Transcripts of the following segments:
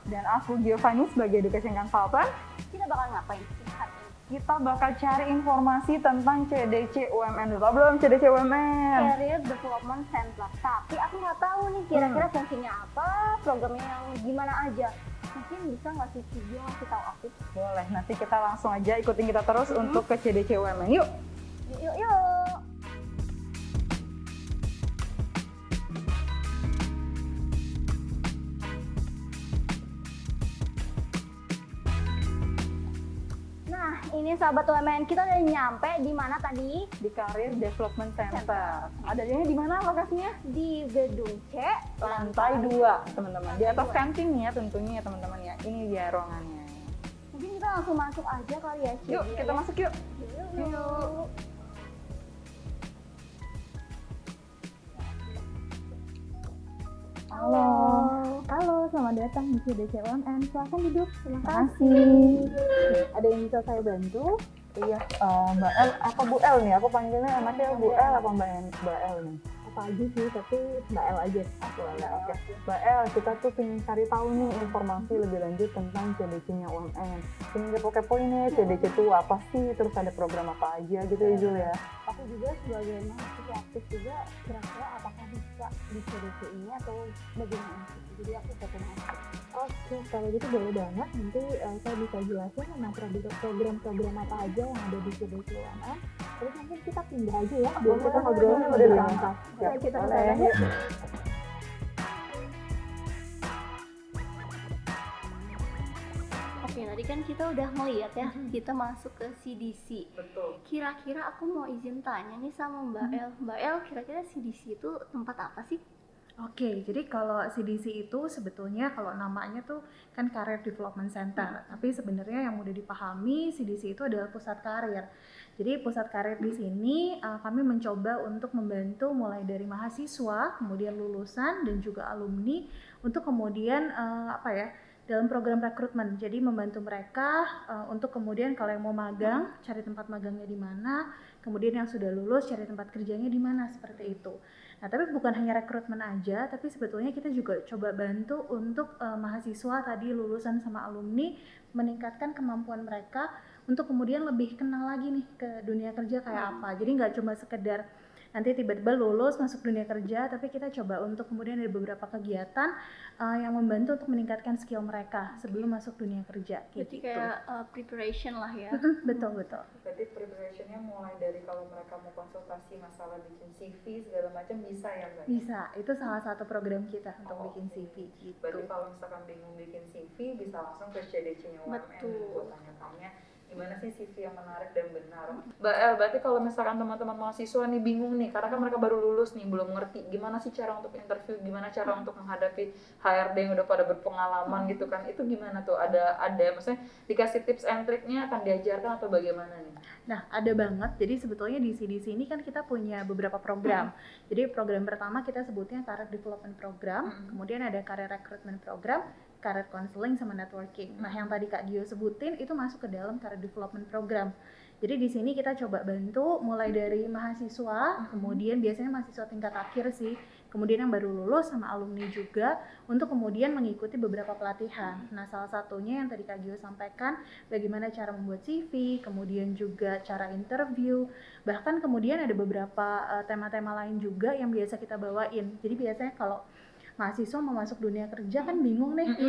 Dan aku Giovanni sebagai Education Consultant. Kita bakal ngapain sih hari ini? Kita bakal cari informasi tentang CDC UMN. Udah belum CDC UMN? Career Development Center. Tapi aku nggak tahu nih kira-kira fungsinya apa, programnya yang gimana aja. Mungkin bisa nggak sih video ngasih tahu aku? Boleh, nanti kita langsung aja ikutin kita terus untuk ke CDC UMN. Yuk! Yuk. Nah, ini sahabat UMN, kita udah nyampe di mana tadi? Di Career Development Center. Adanya di mana lokasinya? Di gedung C, Lantai 2, teman-teman. Di atas kantin ya tentunya ya teman-teman ya. Ini dia ruangannya. Mungkin kita langsung masuk aja kali ya, Ci. Yuk, kita masuk yuk. Yuk. Halo, selamat datang di CDC UMN. Silahkan duduk. Terima kasih. Ada yang bisa saya bantu? Iya, Mbak El, apa Bu El nih? Aku panggilnya anaknya Bu El apa Mbak El nih? Apa aja sih, tapi Mbak El aja. Boleh, oke. Mbak El, kita tuh pengen cari tahu nih informasi lebih lanjut tentang CDC-nya UMN. Pengen kepo-kepo ini CDC itu apa sih? Terus ada program apa aja gitu ya Jul ya? Aku juga sebagai mahasiswa aktif juga, kira-kira apakah bisa di CDC ini atau bagaimana? Jadi aku kepo banget. Oke, kalau gitu boleh banget. Nanti saya bisa jelasin tentang program-program apa aja yang ada di CDC UMN. Terus mungkin kita pindah aja ya, biar kita ngobrolnya lebih lengkap. Kita Boleh. kesana yuk. Oke, tadi kan kita udah ngeliat ya, kita masuk ke CDC. Betul. Kira-kira aku mau izin tanya nih sama Mbak El. Mbak El, kira-kira CDC itu tempat apa sih? Oke, jadi kalau CDC itu sebetulnya kalau namanya tuh kan Career Development Center, tapi sebenarnya yang mudah dipahami CDC itu adalah pusat karir. Jadi pusat karir di sini kami mencoba untuk membantu mulai dari mahasiswa, kemudian lulusan dan juga alumni untuk kemudian dalam program rekrutmen. Jadi membantu mereka untuk kemudian kalau yang mau magang cari tempat magangnya di mana, kemudian yang sudah lulus cari tempat kerjanya di mana, seperti itu. Nah, tapi bukan hanya rekrutmen aja, tapi sebetulnya kita juga coba bantu untuk mahasiswa tadi lulusan sama alumni meningkatkan kemampuan mereka untuk kemudian lebih kenal lagi nih ke dunia kerja kayak apa. Jadi nggak cuma sekedar nanti tiba-tiba lulus masuk dunia kerja, tapi kita coba untuk kemudian ada beberapa kegiatan yang membantu untuk meningkatkan skill mereka sebelum masuk dunia kerja. Jadi kayak preparation lah ya. Betul. Berarti preparationnya mulai dari kalau mereka mau konsultasi masalah bikin CV segala macam bisa ya Mbak? Bisa, itu salah satu program kita untuk bikin CV gitu. Berarti kalau misalkan bingung bikin CV bisa langsung ke CDC-nya UMN buat tanya-tanya gimana sih CV yang menarik dan benar. Mbak El, berarti kalau misalkan teman-teman mahasiswa nih bingung nih karena kan mereka baru lulus nih, belum ngerti gimana sih cara untuk interview, gimana cara untuk menghadapi HRD yang udah pada berpengalaman gitu kan, itu gimana tuh? Ada maksudnya dikasih tips and triknya, akan diajarkan atau bagaimana nih? Nah, ada banget. Jadi sebetulnya di CDC ini kan kita punya beberapa program. Jadi program pertama kita sebutnya Career Development Program, kemudian ada Career Recruitment Program, Career Counseling sama Networking. Nah, yang tadi Kak Gio sebutin itu masuk ke dalam Career Development Program. Jadi di sini kita coba bantu mulai dari mahasiswa, kemudian biasanya mahasiswa tingkat akhir sih, kemudian yang baru lulus sama alumni juga untuk kemudian mengikuti beberapa pelatihan. Nah, salah satunya yang tadi Kak Gio sampaikan, bagaimana cara membuat CV, kemudian juga cara interview, bahkan kemudian ada beberapa tema-tema lain juga yang biasa kita bawain. Jadi biasanya kalau mahasiswa mau masuk dunia kerja kan bingung nih,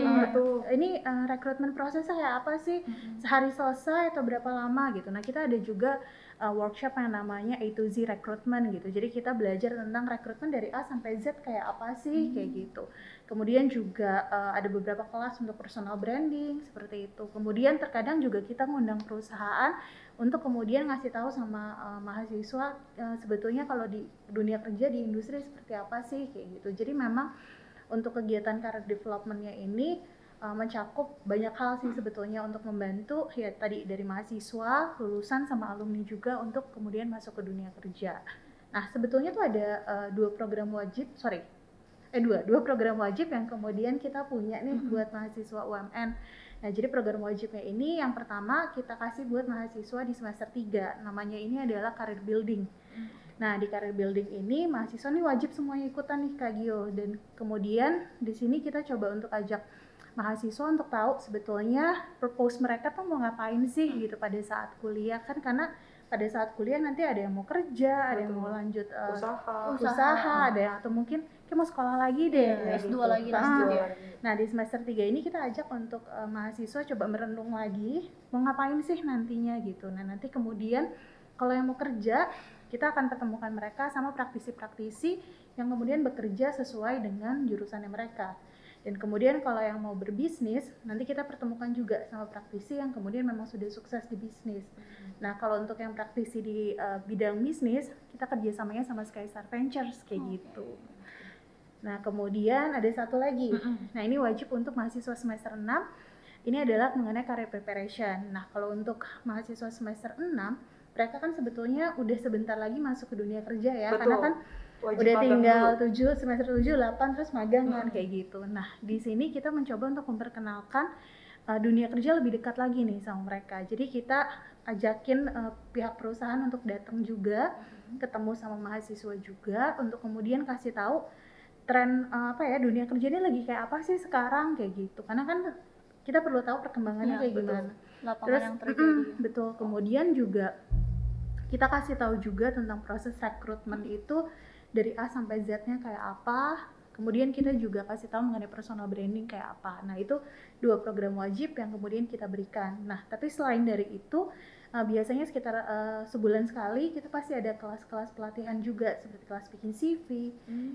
ini rekrutmen prosesnya kayak apa sih, sehari selesai atau berapa lama gitu. Nah, kita ada juga workshop yang namanya A to Z Recruitment gitu. Jadi kita belajar tentang rekrutmen dari A sampai Z kayak apa sih, kayak gitu. Kemudian juga ada beberapa kelas untuk personal branding seperti itu. Kemudian terkadang juga kita ngundang perusahaan untuk kemudian ngasih tahu sama mahasiswa sebetulnya kalau di dunia kerja di industri seperti apa sih, kayak gitu. Jadi memang untuk kegiatan career development-nya ini mencakup banyak hal sih sebetulnya untuk membantu ya tadi dari mahasiswa, lulusan sama alumni juga untuk kemudian masuk ke dunia kerja. Nah, sebetulnya tuh ada dua program wajib yang kemudian kita punya nih buat mahasiswa UMN. Nah, jadi program wajibnya ini yang pertama kita kasih buat mahasiswa di semester 3. Namanya ini adalah Career Building. Nah, di Career Building ini mahasiswa nih wajib semuanya ikutan nih Kak Gio, dan kemudian di sini kita coba untuk ajak mahasiswa untuk tahu sebetulnya purpose mereka tuh mau ngapain sih gitu pada saat kuliah kan, karena pada saat kuliah nanti ada yang mau kerja, ada yang mau lanjut usaha, ada yang atau mungkin kayak mau sekolah lagi deh, S2 gitu. lagi lanjut ya. Nah di semester 3 ini kita ajak untuk mahasiswa coba merenung lagi mau ngapain sih nantinya gitu. Nah nanti kemudian kalau yang mau kerja kita akan pertemukan mereka sama praktisi-praktisi yang kemudian bekerja sesuai dengan jurusannya mereka. Dan kemudian kalau yang mau berbisnis, nanti kita pertemukan juga sama praktisi yang kemudian memang sudah sukses di bisnis. Nah kalau untuk yang praktisi di bidang bisnis, kita kerjasamanya sama Skystar Ventures kayak gitu. Nah kemudian ada satu lagi, nah ini wajib untuk mahasiswa semester 6, ini adalah mengenai career preparation. Nah kalau untuk mahasiswa semester 6, mereka kan sebetulnya udah sebentar lagi masuk ke dunia kerja ya. Betul. Karena kan Wajib udah tinggal dulu. semester 7, 8 terus magang kan kayak gitu. Nah di sini kita mencoba untuk memperkenalkan dunia kerja lebih dekat lagi nih sama mereka. Jadi kita ajakin pihak perusahaan untuk datang juga, ketemu sama mahasiswa juga, untuk kemudian kasih tahu tren dunia kerja ini lagi kayak apa sih sekarang kayak gitu. Karena kan kita perlu tahu perkembangannya kayak gimana. Lapangan Terus yang terjadi. betul, kemudian juga kita kasih tahu juga tentang proses rekrutmen itu dari A sampai Z-nya kayak apa. Kemudian kita juga kasih tahu mengenai personal branding kayak apa. Nah itu 2 program wajib yang kemudian kita berikan. Nah tapi selain dari itu biasanya sekitar sebulan sekali kita pasti ada kelas-kelas pelatihan juga seperti kelas bikin CV,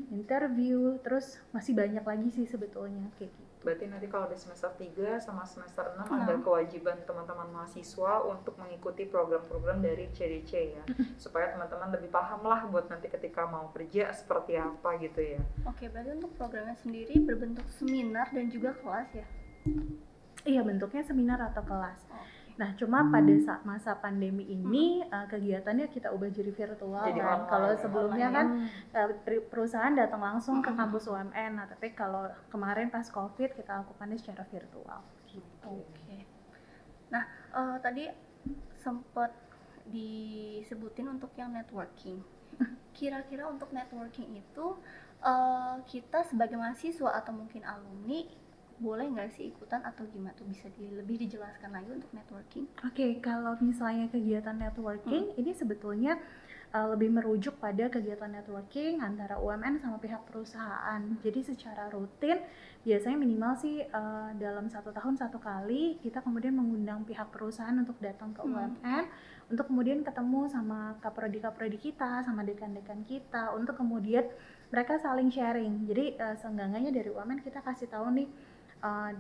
interview, terus masih banyak lagi sih sebetulnya kayak gitu. Berarti nanti kalau di semester 3 sama semester 6 ada kewajiban teman-teman mahasiswa untuk mengikuti program-program dari CDC ya. Supaya teman-teman lebih paham lah buat nanti ketika mau kerja seperti apa gitu ya. Oke, berarti untuk programnya sendiri berbentuk seminar dan juga kelas ya? Iya, bentuknya seminar atau kelas. Nah, cuma pada saat masa pandemi ini kegiatannya kita ubah jadi virtual Jadi kan. online. Kalau sebelumnya kan perusahaan datang langsung ke kampus UMN. Nah, tapi kalau kemarin pas Covid kita lakukannya secara virtual gitu. Oke. Nah, tadi sempat disebutin untuk yang networking. Kira-kira untuk networking itu kita sebagai mahasiswa atau mungkin alumni boleh nggak sih ikutan atau gimana tuh, bisa lebih dijelaskan lagi untuk networking? Oke, kalau misalnya kegiatan networking ini sebetulnya lebih merujuk pada kegiatan networking antara UMN sama pihak perusahaan. Jadi secara rutin biasanya minimal sih dalam 1 tahun 1 kali kita kemudian mengundang pihak perusahaan untuk datang ke UMN untuk kemudian ketemu sama kaprodi kita, sama dekan-dekan kita, untuk kemudian mereka saling sharing. Jadi seenggaknya dari UMN kita kasih tahu nih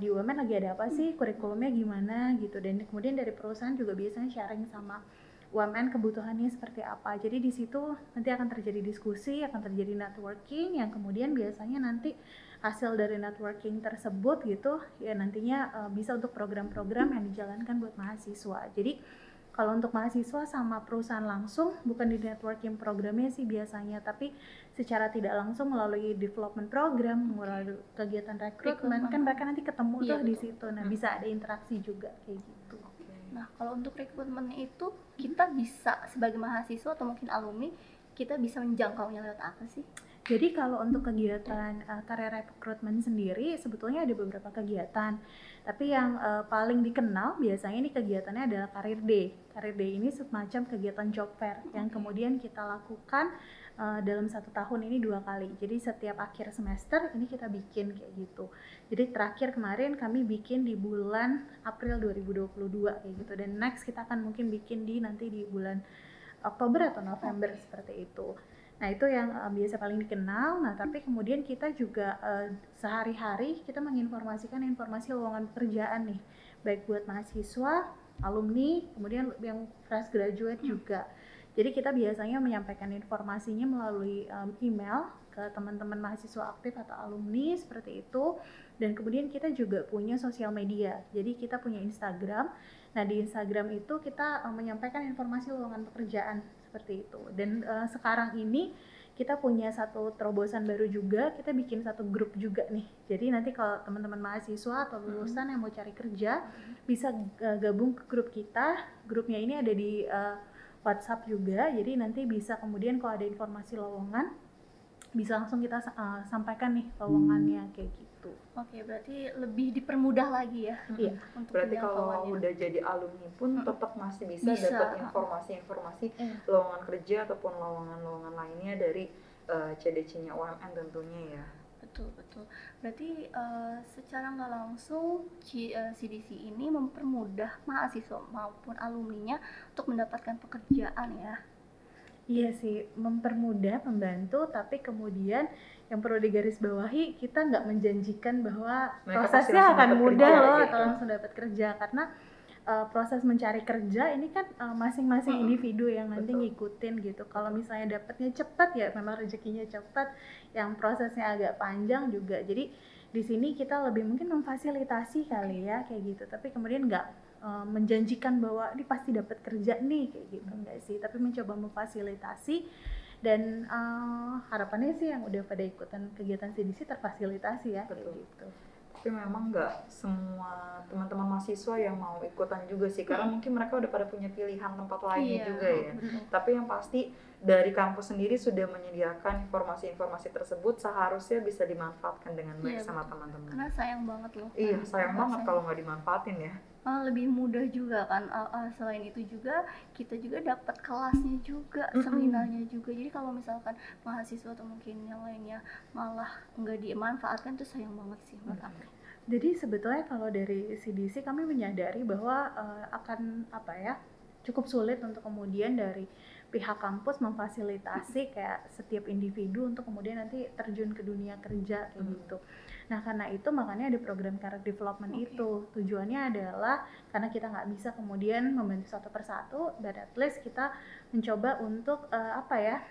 di UMN lagi ada apa sih, kurikulumnya gimana gitu, dan kemudian dari perusahaan juga biasanya sharing sama UMN kebutuhannya seperti apa. Jadi di situ nanti akan terjadi diskusi, akan terjadi networking yang kemudian biasanya nanti hasil dari networking tersebut gitu ya nantinya bisa untuk program-program yang dijalankan buat mahasiswa. Jadi kalau untuk mahasiswa sama perusahaan langsung bukan di networking programnya sih biasanya, tapi secara tidak langsung melalui development program, melalui kegiatan rekrutmen kan mereka nanti ketemu tuh di situ. Nah, bisa ada interaksi juga kayak gitu. Nah, kalau untuk rekrutmen itu kita bisa sebagai mahasiswa atau mungkin alumni kita bisa menjangkaunya lewat apa sih? Jadi kalau untuk kegiatan career recruitment sendiri sebetulnya ada beberapa kegiatan. Tapi yang paling dikenal biasanya ini kegiatannya adalah Career Day. Career Day ini semacam kegiatan job fair yang kemudian kita lakukan dalam 1 tahun ini 2 kali. Jadi setiap akhir semester ini kita bikin kayak gitu. Jadi terakhir kemarin kami bikin di bulan April 2022 kayak gitu. Dan next kita akan mungkin bikin nanti di bulan Oktober atau November seperti itu. Nah itu yang biasa paling dikenal. Nah tapi kemudian kita juga sehari-hari kita menginformasikan informasi lowongan pekerjaan nih, baik buat mahasiswa, alumni, kemudian yang fresh graduate juga. Jadi kita biasanya menyampaikan informasinya melalui email ke teman-teman mahasiswa aktif atau alumni seperti itu. Dan kemudian kita juga punya sosial media. Jadi kita punya Instagram. Nah di Instagram itu kita menyampaikan informasi lowongan pekerjaan seperti itu. Dan sekarang ini kita punya satu terobosan baru juga, kita bikin satu grup juga nih. Jadi nanti kalau teman-teman mahasiswa atau lulusan yang mau cari kerja bisa gabung ke grup kita. Grupnya ini ada di WhatsApp juga. Jadi nanti bisa kemudian kalau ada informasi lowongan bisa langsung kita sampaikan nih lowongannya kayak gitu. gitu. Oke, berarti lebih dipermudah lagi ya. Iya. Untuk Berarti kalau penjangkauannya. udah jadi alumni pun tetap masih bisa Bisa. dapat informasi-informasi Iya. lowongan kerja ataupun lowongan-lowongan lainnya dari CDC-nya UMN tentunya ya. Betul. Berarti secara nggak langsung CDC ini mempermudah mahasiswa maupun alumninya untuk mendapatkan pekerjaan ya. Iya sih, mempermudah, membantu, tapi kemudian yang perlu digarisbawahi, kita nggak menjanjikan bahwa Mereka pasti prosesnya langsung akan dapat mudah kerja loh gitu. atau langsung dapat kerja, karena proses mencari kerja ini kan masing-masing individu yang nanti Betul. ngikutin gitu. Kalau misalnya dapatnya cepat ya memang rezekinya cepat, yang prosesnya agak panjang juga. Jadi di sini kita lebih mungkin memfasilitasi kali ya kayak gitu, tapi kemudian nggak menjanjikan bahwa ini pasti dapat kerja nih kayak gitu, enggak sih, tapi mencoba memfasilitasi. Dan harapannya sih yang udah pada ikutan kegiatan CDC terfasilitasi ya kayak Betul. gitu. Tapi memang nggak semua teman-teman mahasiswa yang mau ikutan juga sih, karena mungkin mereka udah pada punya pilihan tempat lainnya Iya, juga ya. betul. Tapi yang pasti dari kampus sendiri sudah menyediakan informasi-informasi tersebut, seharusnya bisa dimanfaatkan dengan baik Iya, sama betul. teman-teman. Karena sayang banget loh. Iya, sayang banget Sayang. kalau nggak dimanfaatin ya. Lebih mudah juga kan. Selain itu juga kita juga dapat kelasnya juga, Mm-mm. seminarnya juga. Jadi kalau misalkan mahasiswa atau mungkin yang lainnya malah nggak dimanfaatkan, itu sayang banget sih menurut aku. Jadi sebetulnya kalau dari CDC kami menyadari bahwa akan cukup sulit untuk kemudian dari pihak kampus memfasilitasi kayak setiap individu untuk kemudian nanti terjun ke dunia kerja kayak gitu. Nah karena itu makanya ada program career development itu. Tujuannya adalah karena kita nggak bisa kemudian membantu satu persatu, but at least kita mencoba untuk kayak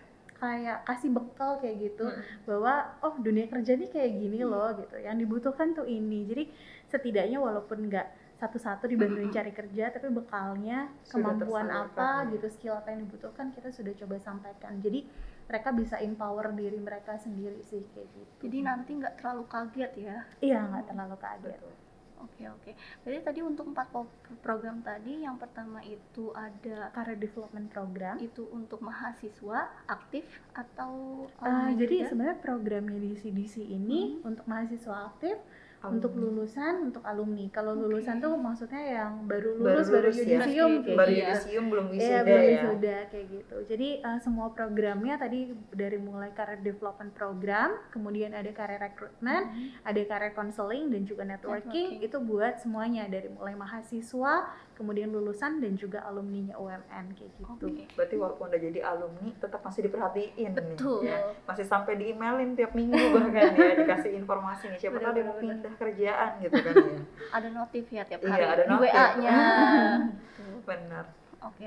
kasih bekal kayak gitu, bahwa oh dunia kerja nih kayak gini loh gitu, yang dibutuhkan tuh ini. Jadi setidaknya walaupun nggak satu-satu dibantuin cari kerja, tapi bekalnya Sudah kemampuan tersalurkan, apa ya. gitu, skill apa yang dibutuhkan kita sudah coba sampaikan. Jadi mereka bisa empower diri mereka sendiri sih kayak gitu. Jadi nanti nggak terlalu kaget ya. Iya, nggak terlalu kaget. Betul. Oke. Jadi tadi untuk 4 program tadi, yang pertama itu ada Career development program. itu untuk mahasiswa aktif atau Jadi juga? sebenarnya programnya di CDC ini untuk mahasiswa aktif, untuk lulusan, untuk alumni. Kalau lulusan tuh maksudnya yang baru lulus, baru lulus ya. yudisium kayak Baru gitu. yudisium belum Iya, wisuda belum ya. wisuda kayak gitu. Jadi semua programnya tadi dari mulai career development program, kemudian ada career recruitment, ada career counseling dan juga networking. Itu buat semuanya dari mulai mahasiswa, kemudian lulusan dan juga alumninya UMN kayak gitu. Oke. Berarti walaupun udah jadi alumni tetap masih diperhatiin Betul. nih ya. Masih sampai di-emailin tiap minggu bahkan ya, dikasih informasi nih siapa tahu dia mau Bener-bener. pindah kerjaan gitu kan ya. Ada notif ya tiap Iya, hari ada di notif. WA-nya. Benar. Oke.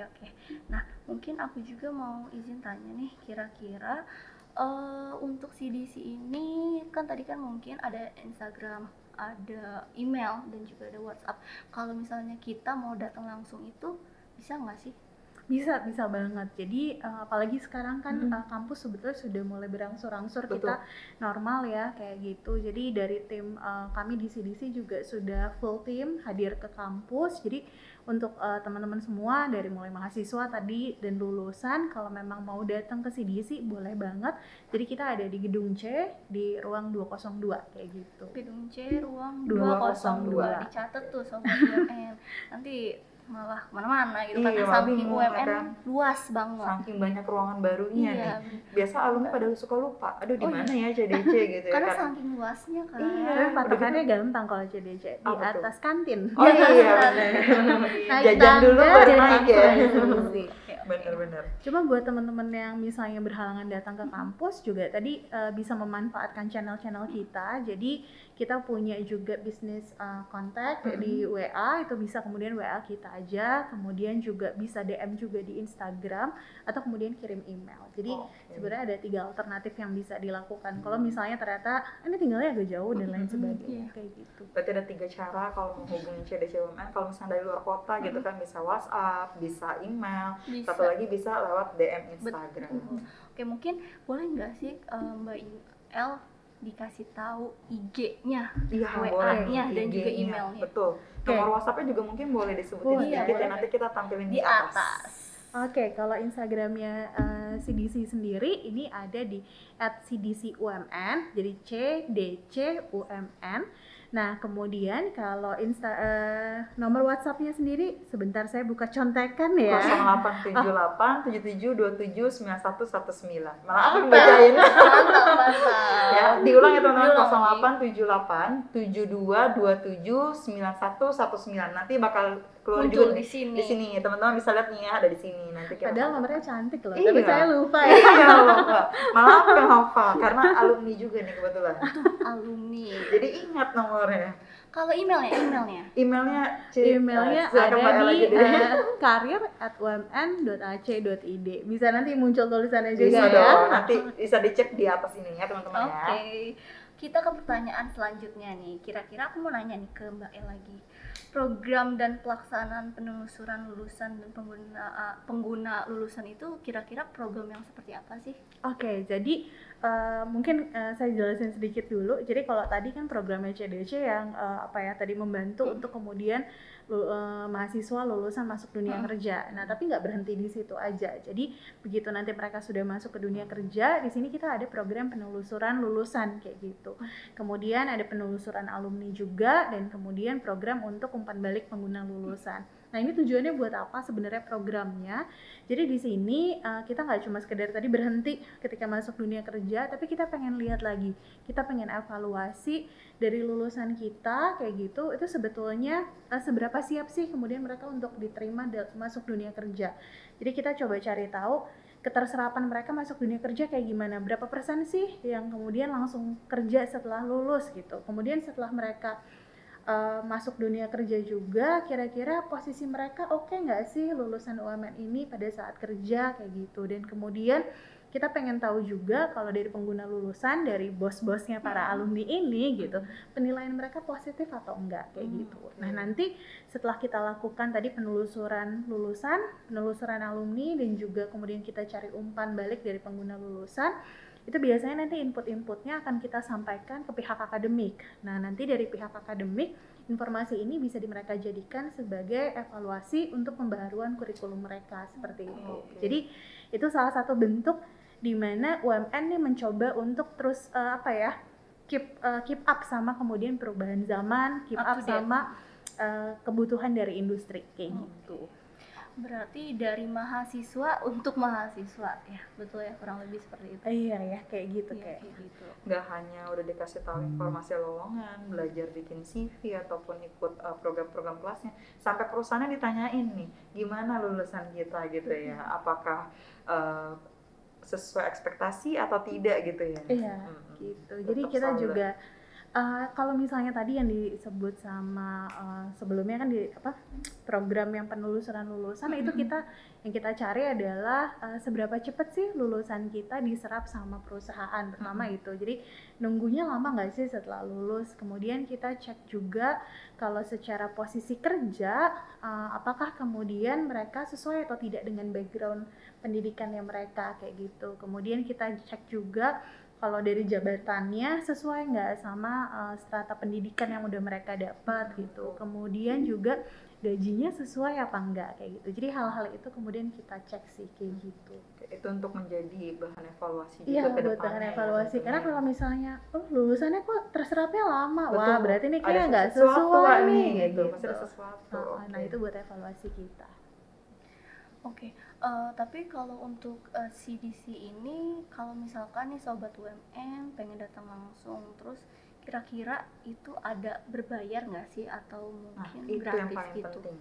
Nah, mungkin aku juga mau izin tanya nih, kira-kira untuk CDC ini kan tadi kan mungkin ada Instagram, ada email dan juga ada WhatsApp. Kalau misalnya kita mau datang langsung itu bisa nggak sih? Bisa banget. Jadi apalagi sekarang kan kampus sebetulnya sudah mulai berangsur-angsur Betul. kita normal ya kayak gitu. Jadi dari tim kami di CDC juga sudah full tim hadir ke kampus. Jadi untuk teman-teman semua dari mulai mahasiswa tadi dan lulusan, kalau memang mau datang ke CDC boleh banget. Jadi kita ada di gedung C di ruang 202 kayak gitu. Gedung C ruang 202. 202. Dicatat tuh sobat UMN. Nanti malah kemana-mana gitu, Iya, karena malah samping bingung, UMN kan? luas banget. Saking banyak ruangan barunya Iya, nih. Biasa alumni pada suka lupa. Aduh di Oh, mana ya CDC gitu ya karena kan. saking luasnya kan. Iya. Tapi patokannya gampang kalau CDC di Apa tuh? atas kantin. Oh iya benar. Naik Jajan dulu tangga, baru jalan naik ya. langsung CDC. Oke. Benar-benar. Cuma buat teman-teman yang misalnya berhalangan datang ke kampus juga tadi bisa memanfaatkan channel-channel kita. Jadi kita punya juga bisnis kontak di WA, itu bisa kemudian WA kita aja, kemudian juga bisa DM juga di Instagram atau kemudian kirim email. Jadi sebenarnya ada 3 alternatif yang bisa dilakukan. Kalau misalnya ternyata ini tinggalnya agak jauh dan lain sebagainya kayak gitu. Berarti ada 3 cara kalau menghubungi CDC UMN. Kalau misalnya dari luar kota gitu kan bisa WhatsApp, bisa email, Bisa. satu lagi bisa lewat DM Instagram. Betul. Oke, mungkin boleh nggak sih Mbak UL dikasih tahu IG-nya, Iya, WA-nya, boleh. dan juga IG-nya. emailnya. Betul. Nomor WhatsApp-nya juga mungkin boleh disebutin Boleh, sedikit ya, boleh. nanti kita tampilin Di atas. Oke, kalau Instagramnya CDC sendiri ini ada di @cdcumn, jadi CDCUMN. Nah, kemudian kalau nomor WhatsApp-nya sendiri, sebentar saya buka contekan ya. 0878 77 27 9119. Malah aku bacain. Mantap. Ya, diulang ya teman-teman. Diulang. 0878 72 27 9119. Nanti bakal keluar Muncul juga di sini. Di sini teman-teman bisa lihat nih ya, ada di sini. Nanti kita Padahal nomornya cantik loh, Iya. tapi saya lupa ya. Iya, lupa. Malah aku yang hafal karena alumni juga nih kebetulan. Alumni. Jadi ingat nomornya. Kalau emailnya Emailnya silakan Mbak ada Ella di aja deh. karir@umn.ac.id. Bisa nanti muncul tulisannya juga Bisa ya. dong, nanti bisa dicek di atas ini ya teman-teman Oke. ya. Kita ke pertanyaan selanjutnya nih. Kira-kira aku mau nanya nih ke Mbak El lagi. Program dan pelaksanaan penelusuran lulusan dan pengguna lulusan itu kira-kira program yang seperti apa sih? Oke, jadi mungkin saya jelasin sedikit dulu. Jadi kalau tadi kan programnya CDC yang tadi membantu untuk kemudian mahasiswa lulusan masuk dunia kerja. Nah, tapi nggak berhenti di situ aja. Jadi begitu nanti mereka sudah masuk ke dunia kerja, di sini kita ada program penelusuran lulusan kayak gitu. Kemudian ada penelusuran alumni juga, dan kemudian program untuk umpan balik pengguna lulusan. Nah, ini tujuannya buat apa sebenarnya programnya? Jadi di sini kita nggak cuma sekedar tadi berhenti ketika masuk dunia kerja, tapi kita pengen lihat lagi, kita pengen evaluasi dari lulusan kita kayak gitu, itu sebetulnya seberapa siap sih kemudian mereka untuk diterima masuk dunia kerja. Jadi kita coba cari tahu keterserapan mereka masuk dunia kerja kayak gimana, berapa persen sih yang kemudian langsung kerja setelah lulus gitu. Kemudian setelah mereka masuk dunia kerja juga, kira-kira posisi mereka oke nggak sih lulusan UMN ini pada saat kerja kayak gitu. Dan kemudian kita pengen tahu juga kalau dari pengguna lulusan, dari bos-bosnya para alumni ini gitu, penilaian mereka positif atau enggak kayak gitu. Nah, nanti setelah kita lakukan tadi penelusuran lulusan, penelusuran alumni, dan juga kemudian kita cari umpan balik dari pengguna lulusan, itu biasanya nanti input-inputnya akan kita sampaikan ke pihak akademik. Nah, nanti dari pihak akademik, informasi ini bisa mereka jadikan sebagai evaluasi untuk pembaharuan kurikulum mereka seperti itu. Jadi itu salah satu bentuk di mana UMN nih mencoba untuk terus keep up sama kemudian perubahan zaman, keep up sama kebutuhan dari industri kayak gitu. Berarti dari mahasiswa untuk mahasiswa ya, betul ya, kurang lebih seperti itu. Iya ya, kayak gitu. Iya, kayak gitu. Nggak hanya udah dikasih tahu informasi lowongan, belajar bikin CV ataupun ikut program-program kelasnya, sampai perusahaannya ditanyain nih, gimana lulusan kita gitu ya, apakah sesuai ekspektasi atau tidak gitu ya. Iya, gitu. Jadi kita juga kalau misalnya tadi yang disebut sama sebelumnya kan di program yang penelusuran lulusan, itu yang kita cari adalah seberapa cepat sih lulusan kita diserap sama perusahaan pertama itu. Jadi nunggunya lama nggak sih setelah lulus. Kemudian kita cek juga kalau secara posisi kerja apakah kemudian mereka sesuai atau tidak dengan background pendidikannya mereka kayak gitu. Kemudian kita cek juga kalau dari jabatannya sesuai nggak sama strata pendidikan yang udah mereka dapat gitu. Kemudian juga gajinya sesuai apa enggak kayak gitu. Jadi hal-hal itu kemudian kita cek sih kayak gitu. Itu untuk menjadi bahan evaluasi juga Iya, ke buat bahan depannya. evaluasi. Karena kalau misalnya lulusannya kok terserapnya lama, Betul. wah berarti nih kayak Ada nggak sesuatu sesuai nih, nih gitu. gitu. Pasti ada sesuatu. Nah, itu buat evaluasi kita. Oke, tapi kalau untuk CDC ini, kalau misalkan nih sobat UMN pengen datang langsung, terus kira-kira itu ada berbayar nggak sih atau mungkin itu yang gratis paling gitu? penting.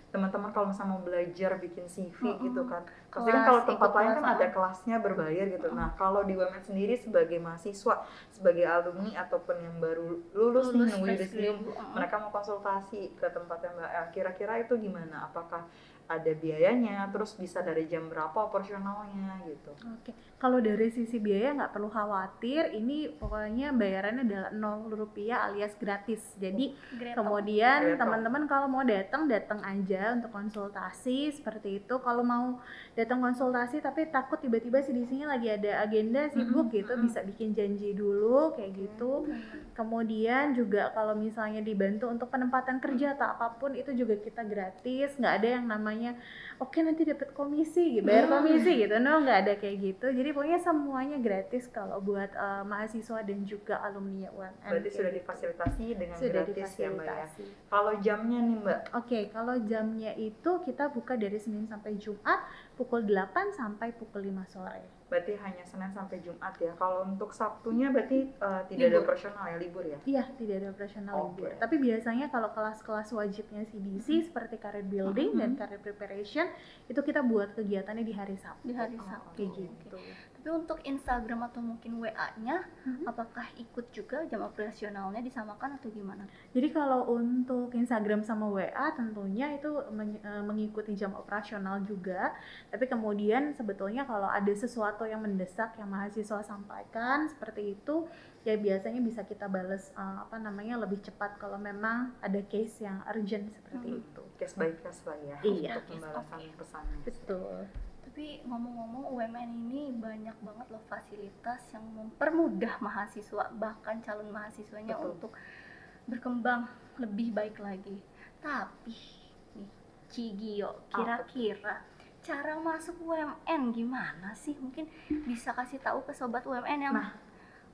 Teman-teman kalau misalnya mau belajar bikin CV gitu kan, pasti Kelas, kan kalau tempat ikut lain kelas, kan ada kelasnya berbayar gitu. Nah, kalau di UMN sendiri sebagai mahasiswa, sebagai alumni ataupun yang baru lulus nih nunggu yudisium, mereka mau konsultasi ke tempatnya Mbak El, kira-kira itu gimana? Apakah ada biayanya, terus bisa dari jam berapa operasionalnya gitu. Oke, kalau dari sisi biaya nggak perlu khawatir, ini pokoknya bayarannya adalah Rp0 alias gratis. Jadi kemudian teman-teman kalau mau datang aja untuk konsultasi seperti itu. Kalau mau datang konsultasi tapi takut tiba-tiba CDC-nya lagi ada agenda sibuk gitu, bisa bikin janji dulu kayak gitu. Kemudian juga kalau misalnya dibantu untuk penempatan kerja atau apapun itu juga kita gratis, nggak ada yang namanya semuanya oke nanti dapat komisi, bayar komisi gitu. No, nggak ada kayak gitu. Jadi pokoknya semuanya gratis kalau buat mahasiswa dan juga alumni UMN. Berarti sudah gitu. difasilitasi dengan Sudah gratis ya Mbak ya. difasilitasi. Kalau jamnya nih Mbak, Oke, kalau jamnya itu kita buka dari Senin sampai Jumat pukul 8 sampai pukul 5 sore. berarti hanya Senin sampai Jumat ya. Kalau untuk Sabtunya berarti tidak ada Libur. operasional ya, libur ya? Iya, tidak ada operasional Oke. libur. Tapi biasanya kalau kelas-kelas wajibnya CDC seperti career building dan career preparation itu kita buat kegiatannya di hari Sabtu. Di hari Oh, Sabtu. Kayak oke. gitu. Tapi untuk Instagram atau mungkin WA-nya, apakah ikut juga jam operasionalnya disamakan atau gimana? Jadi kalau untuk Instagram sama WA tentunya itu mengikuti jam operasional juga. Tapi kemudian sebetulnya kalau ada sesuatu yang mendesak yang mahasiswa sampaikan seperti itu, ya biasanya bisa kita balas lebih cepat kalau memang ada case yang urgent seperti itu. Case by case lah ya, Iya. untuk pembalasan pesannya. Betul. Tapi ngomong-ngomong UMN ini banyak banget loh fasilitas yang mempermudah mahasiswa, bahkan calon mahasiswanya Betul. untuk berkembang lebih baik lagi. Tapi nih, Cigio, kira-kira cara masuk UMN gimana sih? Mungkin bisa kasih tahu ke sobat UMN yang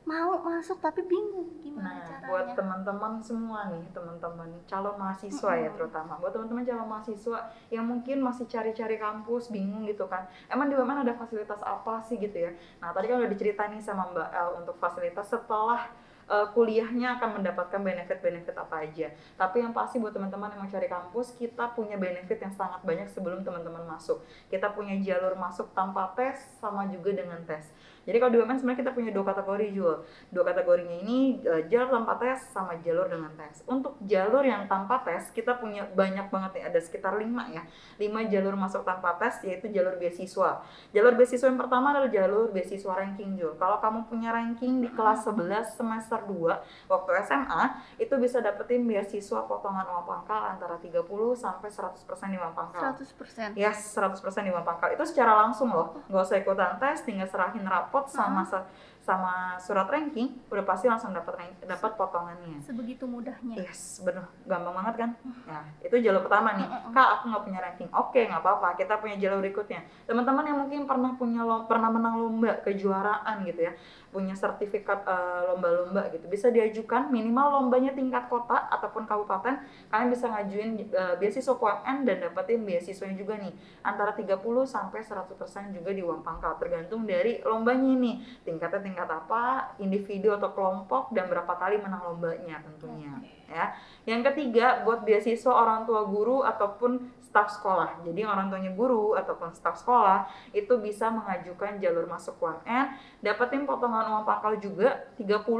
mau masuk tapi bingung gimana Nah, caranya. buat teman-teman semua nih, teman-teman calon mahasiswa ya terutama, buat teman-teman calon mahasiswa yang mungkin masih cari-cari kampus, bingung gitu kan, emang di UMN ada fasilitas apa sih gitu ya. Nah, tadi kan udah diceritain nih sama Mbak El untuk fasilitas setelah kuliahnya akan mendapatkan benefit-benefit apa aja. Tapi yang pasti buat teman-teman yang mau cari kampus, kita punya benefit yang sangat banyak sebelum teman-teman masuk. Kita punya jalur masuk tanpa tes sama juga dengan tes. Jadi kalau di UMN sebenarnya kita punya 2 kategori juga. 2 kategorinya ini jalur tanpa tes sama jalur dengan tes. Untuk jalur yang tanpa tes kita punya banyak banget nih, ada sekitar 5 ya. 5 jalur masuk tanpa tes, yaitu jalur beasiswa. Jalur beasiswa yang pertama adalah jalur beasiswa ranking Jo. Kalau kamu punya ranking di kelas 11 semester 2 waktu SMA, itu bisa dapetin beasiswa potongan uang pangkal antara 30 sampai 100% di uang pangkal. 100%. Yes, 100% di uang pangkal. Itu secara langsung loh, nggak usah ikutan tes, tinggal serahin rapot sama surat ranking, udah pasti langsung dapat potongannya. Sebegitu mudahnya. Yes, bener, gampang banget kan? Nah, itu jalur pertama nih. Kak, aku nggak punya ranking. Oke, nggak apa-apa. Kita punya jalur berikutnya. Teman-teman yang mungkin pernah menang lomba kejuaraan gitu ya, punya sertifikat lomba-lomba gitu, bisa diajukan minimal lombanya tingkat kota ataupun kabupaten. Kalian bisa ngajuin beasiswa UMN dan dapetin beasiswanya juga nih, antara 30 sampai 100% juga di uang pangkal, tergantung dari lombanya nih, tingkat apa, individu atau kelompok, dan berapa kali menang lombanya tentunya. Ya. Yang ketiga, buat beasiswa orang tua guru ataupun staf sekolah. Jadi orang tuanya guru ataupun staf sekolah itu bisa mengajukan jalur masuk UMN, dapetin potongan uang pangkal juga 30%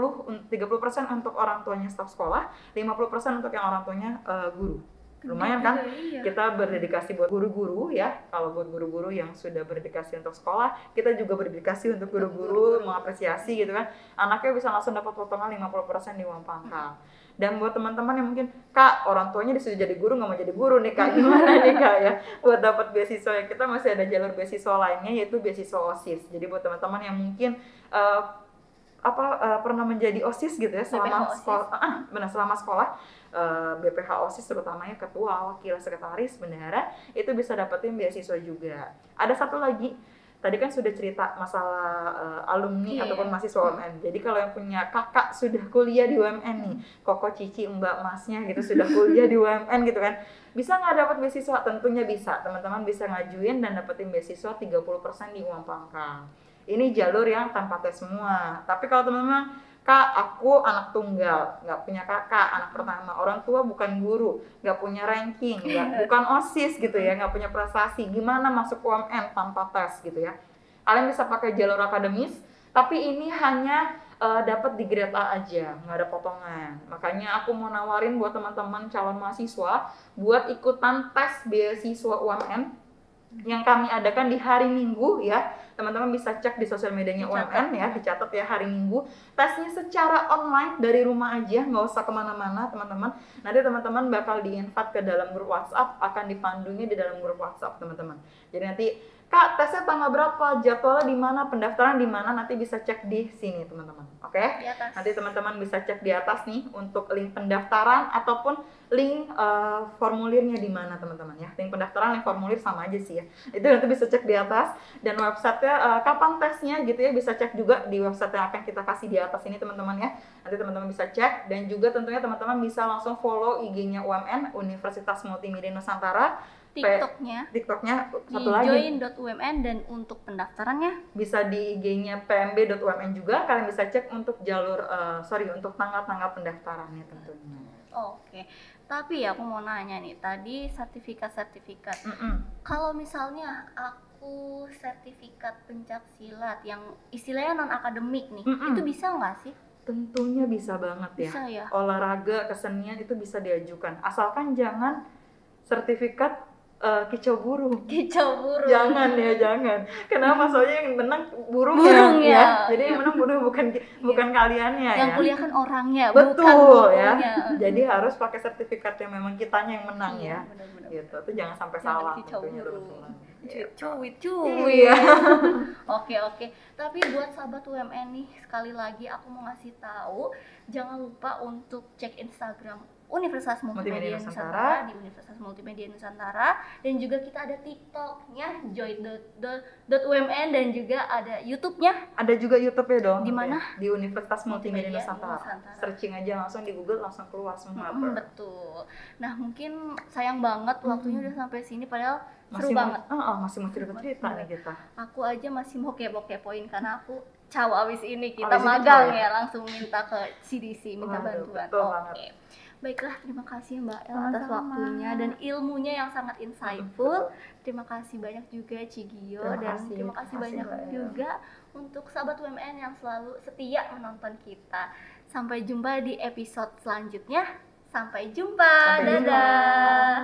untuk orang tuanya staf sekolah, 50% untuk yang orang tuanya guru. Lumayan kan? Iya. Kita berdedikasi buat guru-guru ya. Kalau buat guru-guru yang sudah berdedikasi untuk sekolah, kita juga berdedikasi untuk guru-guru, mengapresiasi gitu kan. Anaknya bisa langsung dapat potongan 50% di uang pangkal. Dan buat teman-teman yang mungkin, Kak, orang tuanya disuruh jadi guru, nggak mau jadi guru nih Kak, gimana nih Kak ya? Buat dapat beasiswa ya, kita masih ada jalur beasiswa lainnya, yaitu beasiswa OSIS. Jadi buat teman-teman yang mungkin pernah menjadi OSIS gitu ya selama sekolah, selama sekolah, BPH OSIS terutamanya ketua, wakil, sekretaris, bendahara, itu bisa dapetin beasiswa juga. Ada satu lagi, tadi kan sudah cerita masalah alumni ataupun mahasiswa UMN. Jadi kalau yang punya kakak sudah kuliah di UMN nih, koko, cici, mbak, masnya gitu sudah kuliah di UMN gitu kan, bisa nggak dapat beasiswa? Tentunya bisa. Teman-teman bisa ngajuin dan dapetin beasiswa 30% di uang pangkal. Ini jalur yang tanpa tes semua. Tapi kalau teman-teman, Kak, aku anak tunggal, nggak punya kakak, anak pertama, orang tua bukan guru, nggak punya ranking, bukan OSIS gitu ya, nggak punya prestasi, gimana masuk UMN tanpa tes gitu ya? Kalian bisa pakai jalur akademis, tapi ini hanya dapat di grade A aja, nggak ada potongan. Makanya aku mau nawarin buat teman-teman calon mahasiswa buat ikutan tes beasiswa UMN yang kami adakan di hari Minggu ya. Teman-teman bisa cek di sosial medianya UMN ya, dicatat ya, hari Minggu. Tesnya secara online dari rumah aja, nggak usah kemana-mana teman-teman. Nanti teman-teman bakal di-invite ke dalam grup WhatsApp, akan dipandunya di dalam grup WhatsApp teman-teman. Jadi nanti, Kak, tesnya tanggal berapa, jadwalnya di mana, pendaftaran di mana, nanti bisa cek di sini teman-teman. Oke? Di atas. Nanti teman-teman bisa cek di atas nih untuk link pendaftaran ataupun link formulirnya di mana teman-teman ya. Link pendaftaran, link formulir sama aja sih ya. Itu nanti bisa cek di atas, dan websitenya kapan tesnya gitu ya, bisa cek juga di website yang akan kita kasih di atas ini teman-teman ya. Nanti teman-teman bisa cek, dan juga tentunya teman-teman bisa langsung follow IG-nya UMN, Universitas Multimedia Nusantara. TikToknya satu lagi join.umn, dan untuk pendaftarannya bisa di IG-nya pmb.umn juga. Kalian bisa cek untuk untuk tanggal-tanggal pendaftarannya tentunya. Oke. Tapi ya aku mau nanya nih, tadi sertifikat. Kalau misalnya aku sertifikat pencak silat yang istilahnya non akademik nih, itu bisa nggak sih? Tentunya bisa banget ya. Bisa ya. Olahraga, kesenian itu bisa diajukan, asalkan jangan sertifikat kicau burung. Jangan. Kenapa? Soalnya yang menang burungnya ya. Jadi yang menang burung bukan kaliannya ya. Yang kuliah kan orangnya, betul bukan burungnya. Ya. Jadi harus pakai sertifikat yang memang kitanya yang menang ya. Benar-benar. Gitu. Itu jangan sampai salah. Kicau burung. Cuit. Iya. Oke. Tapi buat sahabat UMN nih, sekali lagi aku mau ngasih tahu, jangan lupa untuk cek Instagram Universitas Multimedia Nusantara di Universitas Multimedia Nusantara, dan juga kita ada TikToknya join.umn, dan juga ada YouTube-nya. Ada juga YouTube-nya dong. Di mana? Di Universitas Multimedia Nusantara. Searching aja langsung di Google, langsung keluar semua. Betul. Nah, mungkin sayang banget waktunya udah sampai sini, padahal seru banget. Masih mau cerita nih kita. Aku aja masih mau kepo-kepoin karena aku abis ini kita magang ya, langsung minta ke CDC, minta bantuan. Oke. Baiklah, terima kasih Mbak El atas waktunya dan ilmunya yang sangat insightful. Terima kasih banyak juga Cigio, dan terima kasih banyak juga untuk sahabat UMN yang selalu setia menonton kita. Sampai jumpa di episode selanjutnya. Sampai jumpa. Dadah.